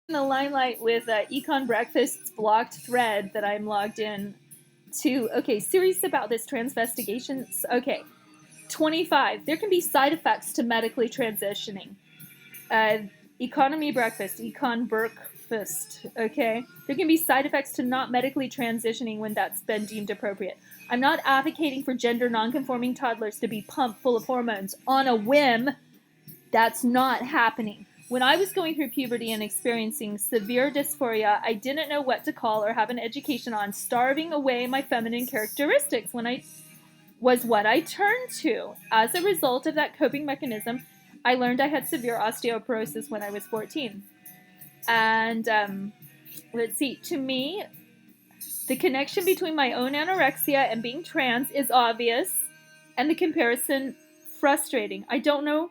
in the limelight with econbrkfst's blocked thread that I'm logged in to. Okay, serious about this transvestigation. Okay, 25. There can be side effects to medically transitioning. Uh, Economy breakfast, econbrkfst. Okay, there can be side effects to not medically transitioning when that's been deemed appropriate. I'm not advocating for gender nonconforming toddlers to be pumped full of hormones on a whim. That's not happening. When I was going through puberty and experiencing severe dysphoria, I didn't know what to call or have an education on starving away my feminine characteristics when I was what I turned to. As a result of that coping mechanism, I learned I had severe osteoporosis when I was 14. And let's see, to me, the connection between my own anorexia and being trans is obvious, and the comparison frustrating. I don't know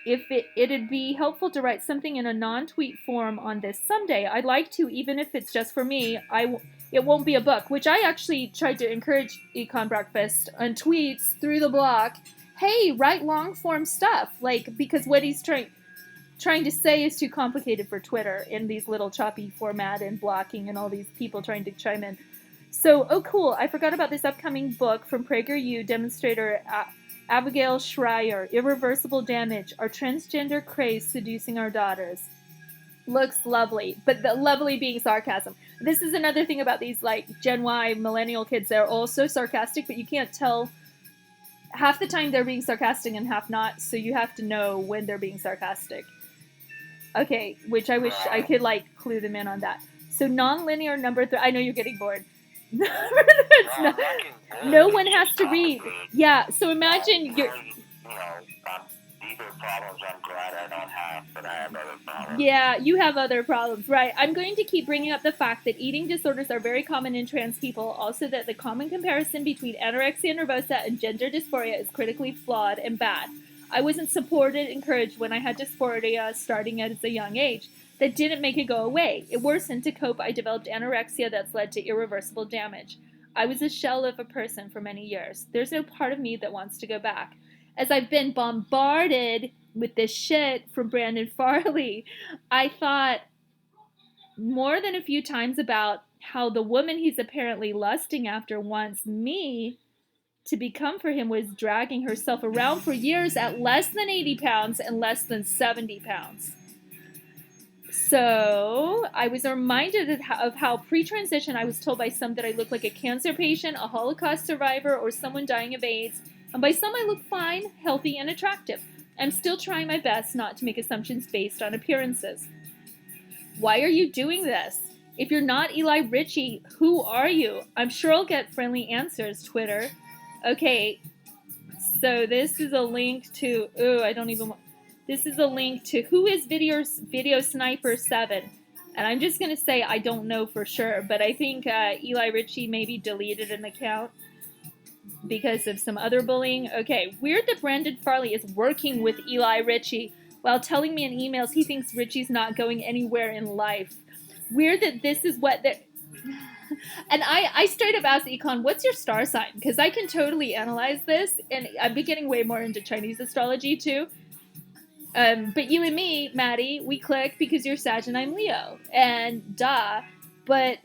if it'd be helpful to write something in a non-tweet form on this someday. I'd like to, even if it's just for me. It won't be a book, which I actually tried to encourage Econ Breakfast on tweets through the block. Hey, write long form stuff, like, because what he's trying to say is too complicated for Twitter in these little choppy format and blocking and all these people trying to chime in. So, oh cool, I forgot about this upcoming book from PragerU demonstrator Abigail Schreier, Irreversible Damage, Our Transgender Craze Seducing Our Daughters. Looks lovely, but the lovely being sarcasm. This is another thing about these, like, Gen Y millennial kids. They're also sarcastic, but you can't tell. Half the time they're being sarcastic and half not, so you have to know when they're being sarcastic. Okay, which I wish I could, like, clue them in on that. So non-linear number 3. I know you're getting bored. Not, no one has to read. Yeah, so imagine you're. These are problems I'm glad I don't have, but I have other problems. Yeah, you have other problems, right? I'm going to keep bringing up the fact that eating disorders are very common in trans people. Also, that the common comparison between anorexia nervosa and gender dysphoria is critically flawed and bad. I wasn't supported, encouraged when I had dysphoria starting at a young age. That didn't make it go away. It worsened. To cope, I developed anorexia that's led to irreversible damage. I was a shell of a person for many years. There's no part of me that wants to go back. As I've been bombarded with this shit from Brandon Farley, I thought more than a few times about how the woman he's apparently lusting after wants me to become for him was dragging herself around for years at less than 80 pounds and less than 70 pounds. So I was reminded of how pre-transition I was told by some that I looked like a cancer patient, a Holocaust survivor, or someone dying of AIDS. And by some I look fine, healthy, and attractive. I'm still trying my best not to make assumptions based on appearances. Why are you doing this? If you're not Eli Ritchie, who are you? I'm sure I'll get friendly answers, Twitter. Okay, so this is a link to... This is a link to who is Video Sniper 7. And I'm just going to say I don't know for sure, but I think Eli Ritchie maybe deleted an account because of some other bullying. Okay, weird that Brandon Farley is working with Eli Ritchie while telling me in emails he thinks Ritchie's not going anywhere in life. Weird that this is what they're... And I straight up asked Econ, what's your star sign? Because I can totally analyze this, and I'm getting way more into Chinese astrology too. But you and me, Matty, we click because you're Sag and I'm Leo. And duh. But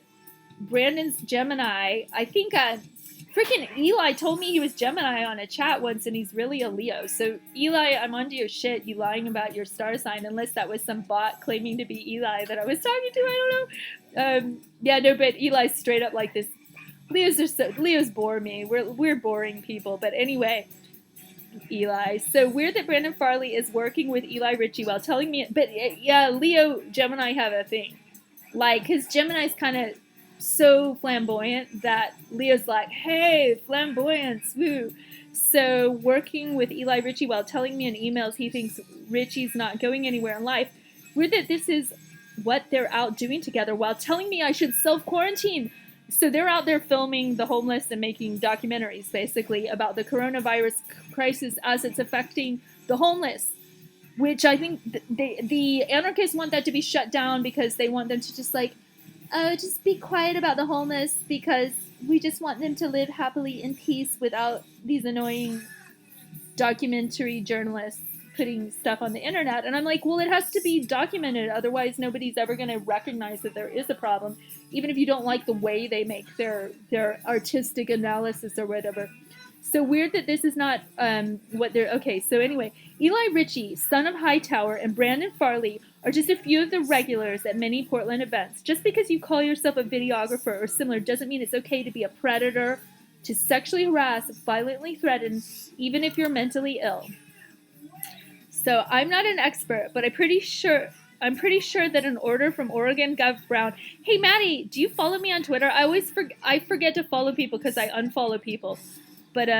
Brandon's Gemini. I think freaking Eli told me he was Gemini on a chat once and he's really a Leo. So Eli, I'm onto your shit. You lying about your star sign, unless that was some bot claiming to be Eli that I was talking to. I don't know. Yeah, no, but Eli's straight up like this. Leos bore me. We're boring people. But anyway, Eli. So weird that Brandon Farley is working with Eli Ritchie while telling me. But yeah, Leo, Gemini have a thing. Like, because Gemini's kind of so flamboyant that Leo's like, hey, flamboyance, woo. So working with Eli Ritchie while telling me in emails he thinks Ritchie's not going anywhere in life. Weird that this is what they're out doing together while telling me I should self-quarantine. So they're out there filming the homeless and making documentaries, basically, about the coronavirus crisis as it's affecting the homeless, which I think the anarchists want that to be shut down because they want them to just like, oh, just be quiet about the homeless because we just want them to live happily in peace without these annoying documentary journalists putting stuff on the internet. And I'm like, well, it has to be documented. Otherwise, nobody's ever going to recognize that there is a problem, even if you don't like the way they make their artistic analysis or whatever. So weird that this is not what they're... Okay, so anyway, Eli Ritchie, son of Hightower, and Brandon Farley are just a few of the regulars at many Portland events. Just because you call yourself a videographer or similar doesn't mean it's okay to be a predator, to sexually harass, violently threaten, even if you're mentally ill. So I'm not an expert, but I'm pretty sure that an order from Oregon Gov Brown... Hey, Matty, do you follow me on Twitter? I forget to follow people because I unfollow people. But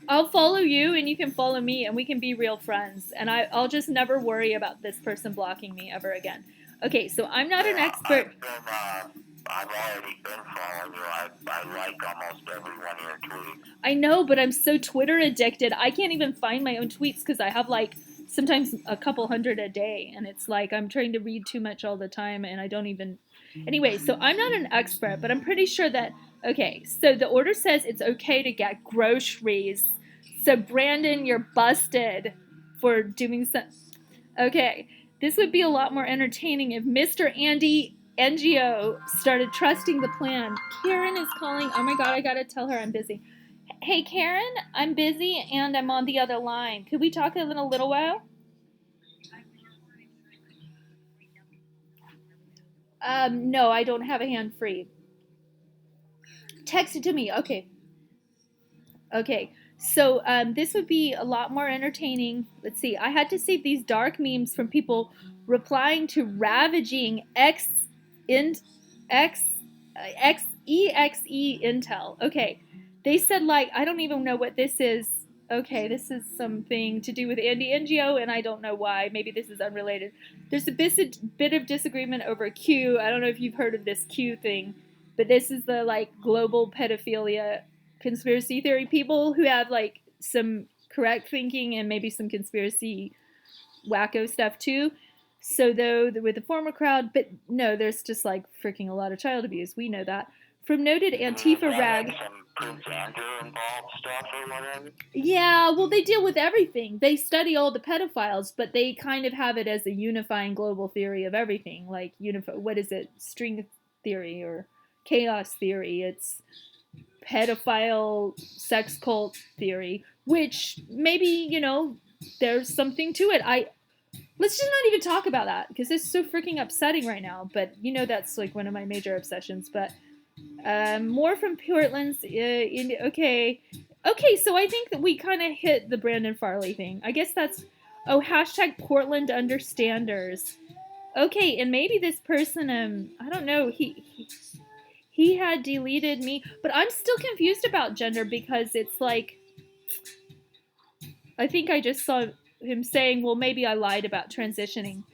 I'll follow you and you can follow me and we can be real friends. And I'll just never worry about this person blocking me ever again. Okay, so I'm not an expert. I've already been following you. I like almost every one of your tweets. I know, but I'm so Twitter addicted. I can't even find my own tweets because I have like sometimes a couple hundred a day. And it's like I'm trying to read too much all the time and I don't even... Anyway, so I'm not an expert, but I'm pretty sure that... Okay, so the order says it's okay to get groceries. So Brandon, you're busted for doing so. Okay, this would be a lot more entertaining if Mr. Andy NGO started trusting the plan. Karen is calling. Oh my God, I gotta tell her I'm busy. Hey Karen, I'm busy and I'm on the other line. Could we talk in a little while? No, I don't have a hand free. Text it to me. Okay. Okay. So this would be a lot more entertaining. Let's see. I had to save these dark memes from people replying to ravaging exe intel. Okay. They said, like, I don't even know what this is. Okay, this is something to do with Andy NGO, and I don't know why. Maybe this is unrelated. There's a bit of disagreement over Q. I don't know if you've heard of this Q thing, but this is the, like, global pedophilia conspiracy theory people who have, like, some correct thinking and maybe some conspiracy wacko stuff, too. So, though, with the former crowd, but no, there's just, like, freaking a lot of child abuse. We know that. From noted Antifa rag... Yeah, well, they deal with everything. They study all the pedophiles, but they kind of have it as a unifying global theory of everything. Like, what is it? String theory or chaos theory. It's pedophile sex cult theory, which maybe, there's something to it. Let's just not even talk about that because it's so freaking upsetting right now. But, that's like one of my major obsessions. But more from Portland's... Okay, so I think that we kind of hit the Brandon Farley thing. I guess that's... Oh, hashtag Portland Understanders. Okay, and maybe this person, I don't know, he had deleted me. But I'm still confused about gender because it's like... I think I just saw him saying, well, maybe I lied about transitioning.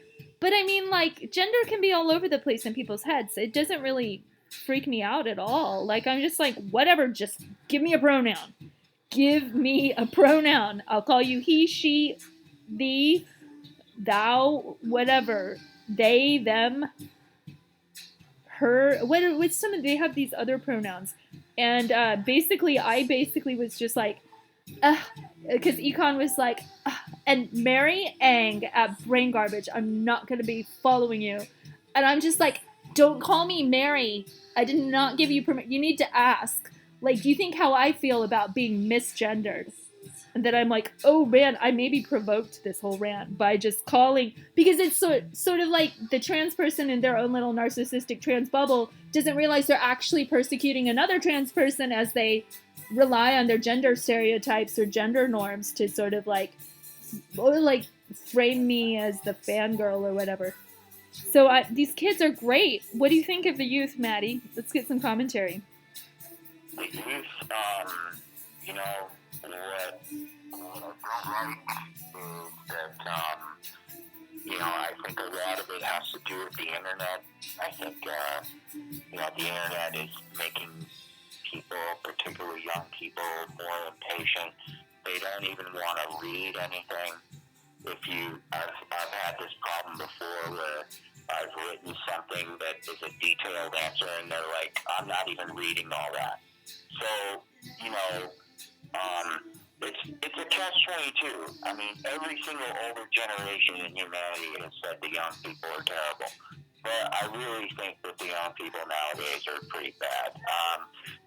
But I mean, like, gender can be all over the place in people's heads. It doesn't really freak me out at all. Like, I'm just like, whatever, just give me a pronoun. Give me a pronoun. I'll call you he, she, thee, thou, whatever. They, them, her. With some of they have these other pronouns. And I basically was just like, because Econ was like, and Mary Ang at Brain Garbage, I'm not going to be following you. And I'm just like, don't call me Mary. I did not give you permission. You need to ask. Like, do you think how I feel about being misgendered? And then I'm like, oh man, I maybe provoked this whole rant by just calling, because it's sort of like the trans person in their own little narcissistic trans bubble doesn't realize they're actually persecuting another trans person as they rely on their gender stereotypes or gender norms to sort of like frame me as the fangirl or whatever. So these kids are great. What do you think of the youth, Maddie? Let's get some commentary. The youth, what I don't like is that, I think a lot of it has to do with the internet. I think, the internet is making people, particularly young people, more impatient. They don't even want to read anything. I've had this problem before where I've written something that is a detailed answer and they're like, I'm not even reading all that. So, it's a catch-22. I mean, every single older generation in humanity has said the young people are terrible. But I really think that the young people nowadays are pretty bad.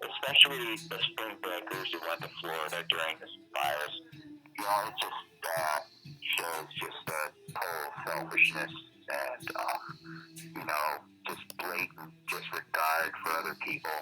Especially the spring breakers who went to Florida during the fires. You know, it just shows just a total selfishness and, you know, just blatant disregard for other people.